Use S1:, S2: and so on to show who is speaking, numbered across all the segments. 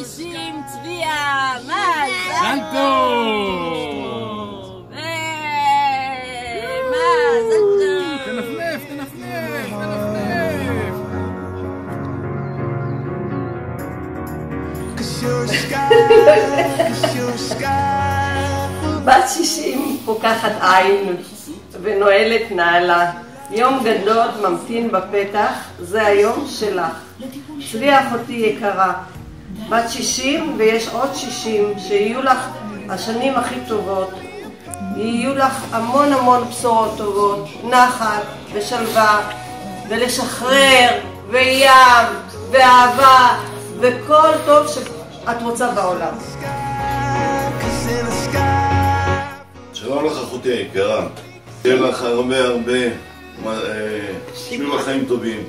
S1: 60 צביה, מזל טוב! מזל טוב!
S2: תנפנף, תנפנף, תנפנף!
S3: בת 60 פוקחת עין ונועלת נעלה. יום גדול ממתין בפתח, זה היום שלך. צבי אחותי יקרה, בת 60 ויש עוד 60, שיהיו לך השנים הכי טובות. יהיו לך המון המון בשורות טובות, נחת ושלווה, ולשחרר, וים, ואהבה, וכל טוב שאת רוצה בעולם.
S4: שלום לך אחותי היקרה, שיהיה לך הרבה שיהיו לך חיים טובים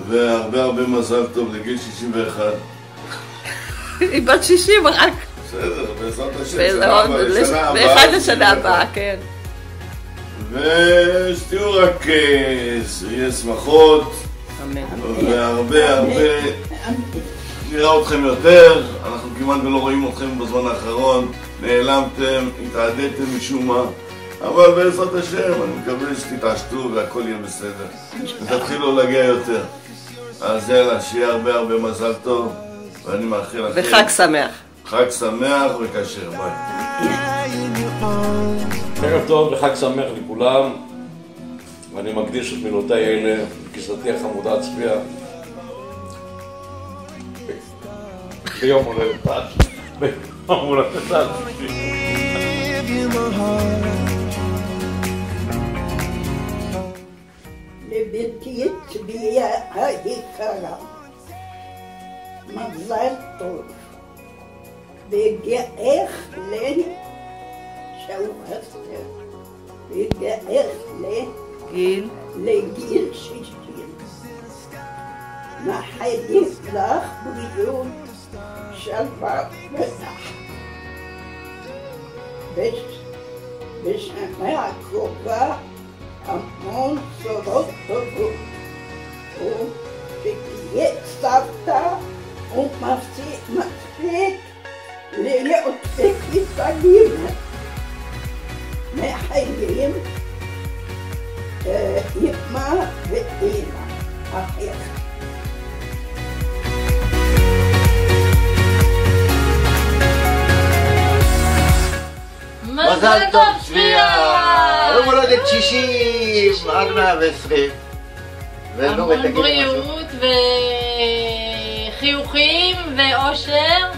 S4: והרבה מזל טוב לגיל 61.
S3: היא בת 60 רק.
S4: בסדר, בעזרת השם,
S3: באחד לשנה הבאה, כן.
S4: ושתהיו רק יהיה שמחות והרבה נראה אתכם יותר. אנחנו כמעט ולא רואים אתכם בזמן האחרון, נעלמתם, התעדיתם משום מה, אבל בעזרת השם אני מקווה שתתעשתו והכל יהיה בסדר ותתחילו להגיע יותר. אז יאללה, שיהיה הרבה מזל טוב, ואני מאחל לכם
S3: וחג שמח.
S4: חג שמח וכשר, ביי.
S5: ערב טוב וחג שמח לכולם, ואני מקדיש את מילותיי אלה לכיסתי החמודה צביה ביום הולדתה. ביום הולדתה.
S6: לביתי צביה היקרה, מזל טוב, וגאך לשאוכסטר, וגאך לגיל 60. מאחלים לך בריאות, שלווה ונחת. בשנה הקרובה המון בשורות טובות, ושתהיה סבתא ומספיק להיות בכיתה ג'. מאחלים אמא ואמא אחר.
S1: מזל טוב צביה!
S7: יום הולדת 60 עד 120.
S1: המון בריאות וחיוכים ואושר.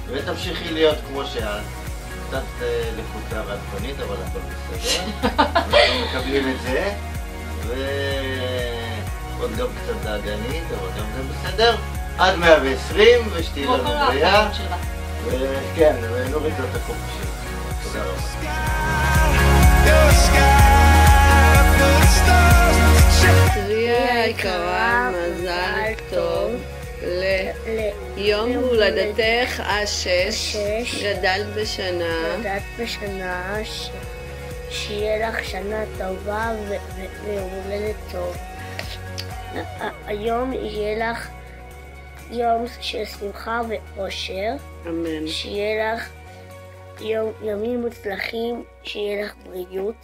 S7: ותמשיכי להיות כמו שאת. קצת לחוצה ועצבנית, אבל הכל בסדר. אנחנו מקבלים את זה. ועוד גם קצת דאגנית, אבל גם זה בסדר. עד 120, ושתהי לנו בריאה. כן, ונוריד לו את הקופי שלך. תודה רבה.
S8: צביה היקרה, מזל טוב ליום הולדתך ה-6. גדלת בשנה.
S9: שיהיה לך שנה טובה ויום הולדת טוב. היום יהיה לך יום של שמחה ואושר.
S8: אמן.
S9: שיהיה לך ימים מוצלחים, שיהיה לך בריאות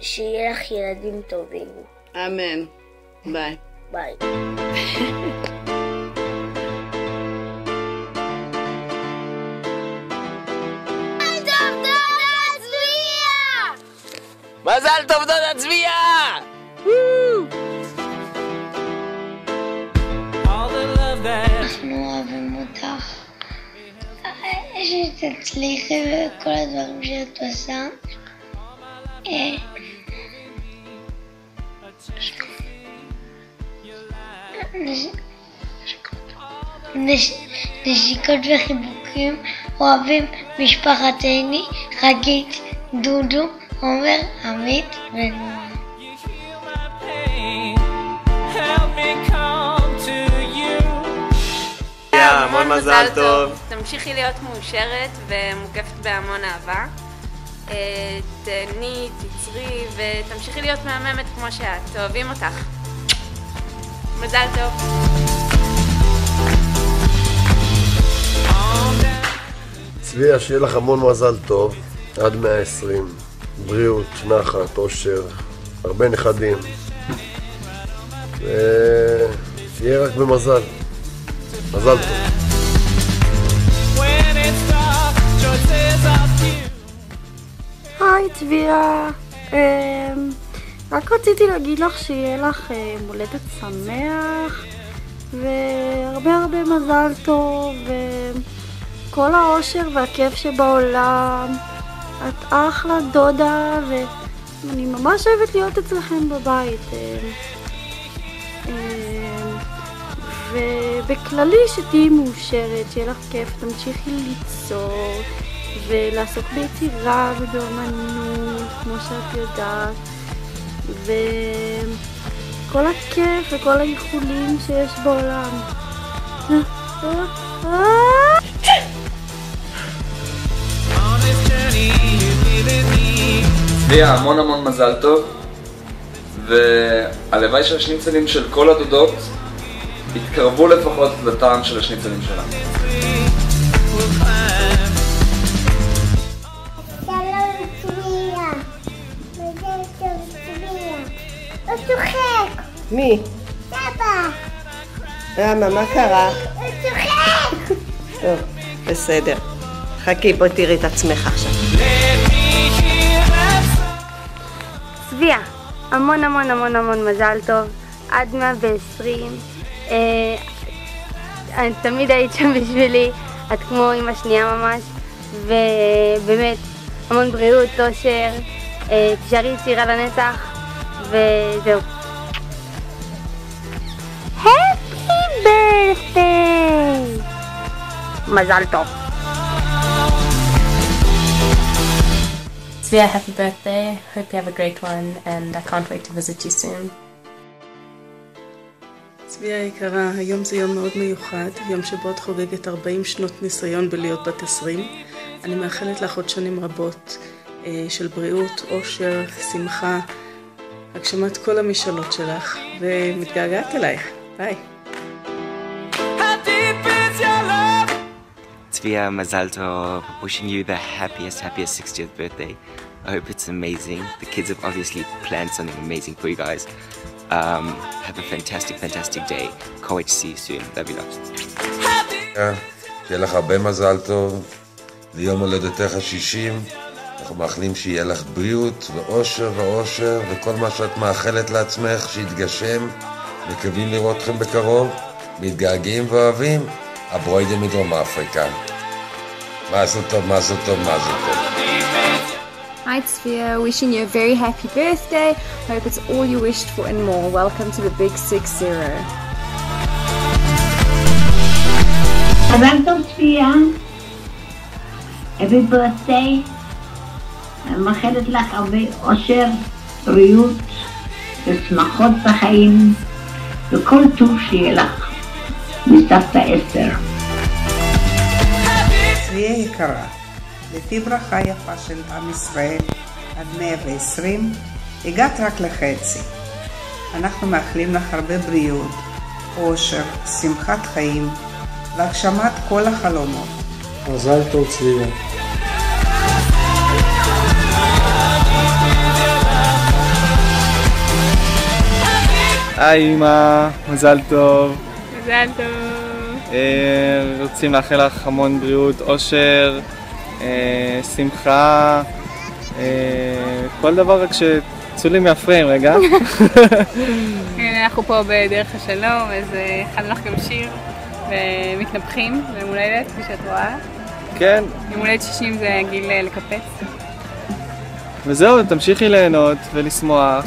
S9: ושיהיה לך ילדים טובים.
S8: אמן. ביי.
S9: ביי.
S7: מזל טוב דודה צביה!
S10: אנחנו אוהבים אותך, שתצליחי בכל הדברים שאת עושה, נשיקות וחיבוקים, אוהבים משפחתני, חגית, דודו, עומר, עמית ונועה.
S7: המון מזל טוב.
S11: תמשיכי להיות מאושרת ומוקפת בהמון אהבה. תהני, תצרי ותמשיכי להיות מהממת כמו שאת. אוהבים אותך. מזל טוב.
S12: צביה, שיהיה לך המון מזל טוב, עד 120, בריאות, נחת, אושר, הרבה נכדים, ותהיה רק במזל. מזל טוב.
S13: היי צביה, רק רציתי להגיד לך שיהיה לך מולדת שמח והרבה הרבה מזל טוב וכל האושר והכיף שבעולם. את אחלה דודה ואני ממש אוהבת להיות אצלכם בבית, ובכללי שתהיי מאושרת, שיהיה לך כיף, תמשיכי ליצור ולעסוק ביצירה ובאמנות כמו שאת יודעת, וכל הכיף וכל האיחולים שיש בעולם.
S14: צביה, המון המון מזל טוב, והלוואי שהשניצלים של כל הדודות יתקרבו לפחות לטעם של השניצלים שלנו.
S10: הוא צוחק.
S3: מי?
S10: סבא.
S3: למה? מה קרה?
S10: הוא צוחק.
S3: טוב, בסדר. חכי, בואי תראי את עצמך עכשיו.
S13: צביה, המון המון המון המון מזל טוב, עד 120. את תמיד היית שם בשבילי, את כמו אמא שנייה ממש, ובאמת המון בריאות, אושר, תשארי צעירה לנצח, וזהו. Happy birthday! מזל טוב.
S15: Svea, happy birthday. Hope you have a great one and I can't wait to visit you soon.
S16: צביה יקרה, היום זה יום מאוד מיוחד, יום שבו את חוגגת 40 שנות ניסיון בלהיות בת 20. אני מאחלת לך עוד שנים רבות של בריאות, אושר, שמחה, הגשמת כל המשאלות שלך, ומתגעגעת אלייך. ביי.
S17: Svea, mazal tov. Wishing you the happiest 60th birthday. I hope it's amazing. The kids have obviously planned something amazing for you guys. Have a fantastic day. Can't wait to see you soon. Love you lots.
S12: שיהיה לך הרבה מזל טוב ליום הולדתך ה-60. אנחנו מאחלים שיהיה לך בריאות ואושר ואושר וכל מה שאת מאחלת לעצמך שיתגשם. מקווים לראות אתכם בקרוב, מתגעגעים ואוהבים. הברוידה מדרום אפריקה. מזל טוב, מזל טוב, מזל טוב.
S18: Hi Svea, wishing you a very happy birthday. Hope it's all you wished for and more. Welcome to the big 6-0.
S19: מזל טוב צביה. Happy birthday. אני מאחלת לך הרבה אושר, בריאות ושמחות בחיים וכל טוב שיהיה לך. מסבתא אסתר.
S20: צביה יקרה, לפי ברכה יפה של עם ישראל עד 120, הגעת רק לחצי. אנחנו מאחלים לך הרבה בריאות, אושר, שמחת חיים והגשמת כל החלומות.
S21: מזל טוב צביה.
S22: היי אמא, מזל טוב.
S11: מזל טוב.
S22: רוצים לאחל לך המון בריאות, אושר, שמחה, כל דבר רק שצולים מהפריים רגע.
S11: אנחנו פה בדרך השלום, אז הכנו לך גם שיר ומתנפחים ביום הולדת, כפי שאת רואה.
S22: כן.
S11: יום הולדת 60 זה הגיל לקפץ.
S22: וזהו, תמשיכי ליהנות ולשמוח.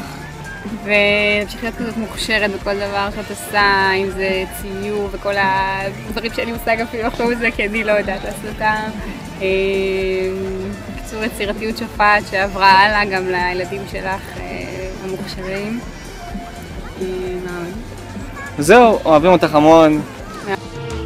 S11: ותמשיכי להיות כזאת מוכשרת בכל דבר שאת עושה, אם זה ציור וכל הדברים שאני מושג אפילו לחשוב על זה, כי אני לא יודעת לעשות אותם. בקיצור, יצירתיות שופעת שעברה הלאה גם לילדים שלך המוכשרים.
S22: וזהו, אוהבים אותך המון.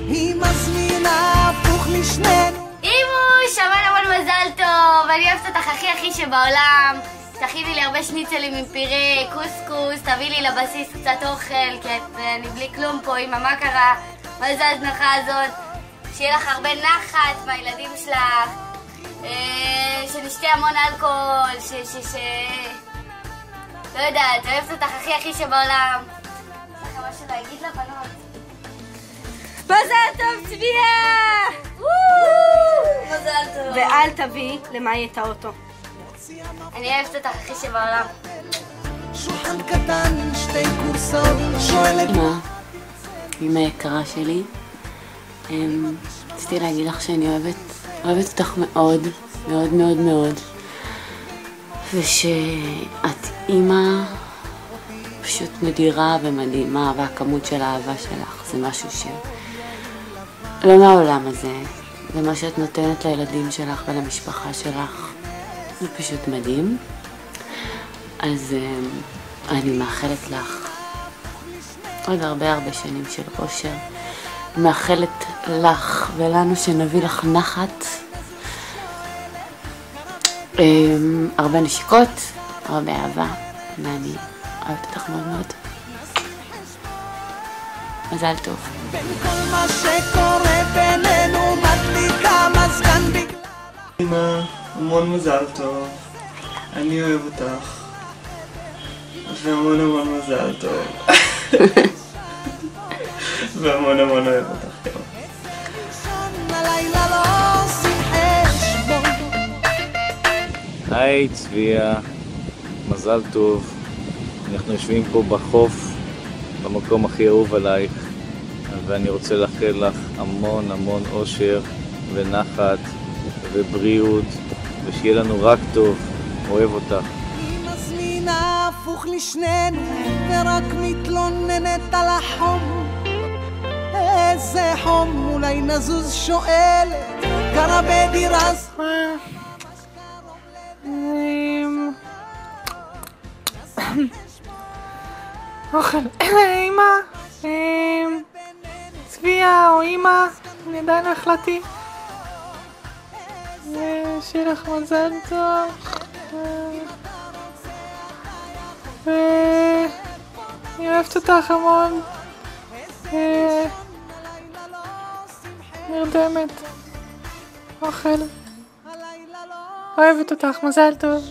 S23: היא מזמינה הפוך לשנינו.
S10: אימוש, המון המון מזל טוב, אני אוהבת אותך הכי שבעולם. תכיני לי הרבה
S2: הרבה שניצלים עם פירה, קוסקוס, תביא לי לבסיס קצת אוכל, כי אני בלי כלום פה, אמא, מה קרה? מה זה ההזנחה הזאת? שיהיה לך הרבה נחת מהילדים שלך, שנשתה המון אלכוהול, לא יודעת, אוהבת אותך הכי שבעולם. יש לך משהו להגיד לבנות?
S13: מזל טוב צביה!
S2: מזל טוב.
S13: ואל תביא למאי את האוטו.
S2: אני אוהבת אותך הכי שבעולם.
S23: שולחן קטן, שתי קורסות, שואלת...
S8: אמא יקרה שלי, רציתי להגיד לך שאני אוהבת אותך מאוד, מאוד מאוד מאוד, ושאת אמא פשוט נדירה ומדהימה, והכמות של האהבה שלך זה משהו לא מהעולם הזה, זה מה שאת נותנת לילדים שלך ולמשפחה שלך, זה פשוט מדהים. אז אני מאחלת לך עוד הרבה שנים של אושר, מאחלת לך ולנו שנביא לך נחת, הרבה נשיקות, הרבה אהבה, ואני אוהבת אותך מאוד מאוד. מזל טוב.
S23: בין כל מה שקורה בינינו מדליקה מזגן בגלל...
S22: אמא, המון מזל טוב, אני אוהב אותך, והמון מזל טוב. והמון אוהב אותך. היי צביה, מזל טוב. אנחנו יושבים פה בחוף, במקום הכי אהוב עלייך, ואני רוצה לאחל לך המון אושר ונחת ובריאות, ושיהיה לנו רק טוב. אוהב אותך.
S23: היא מזמינה הפוך לשנינו ורק מתלוננת על החום. איזה חום, אולי נזוז, שואלת, גרה בדירה
S4: אוכל, אמא, צביה או אמא, אני עדיין לא החלטתי. שיהיה לך מזל טוב. אני אוהבת אותך המון. נרדמת. אוכל. אוהבת אותך, מזל טוב.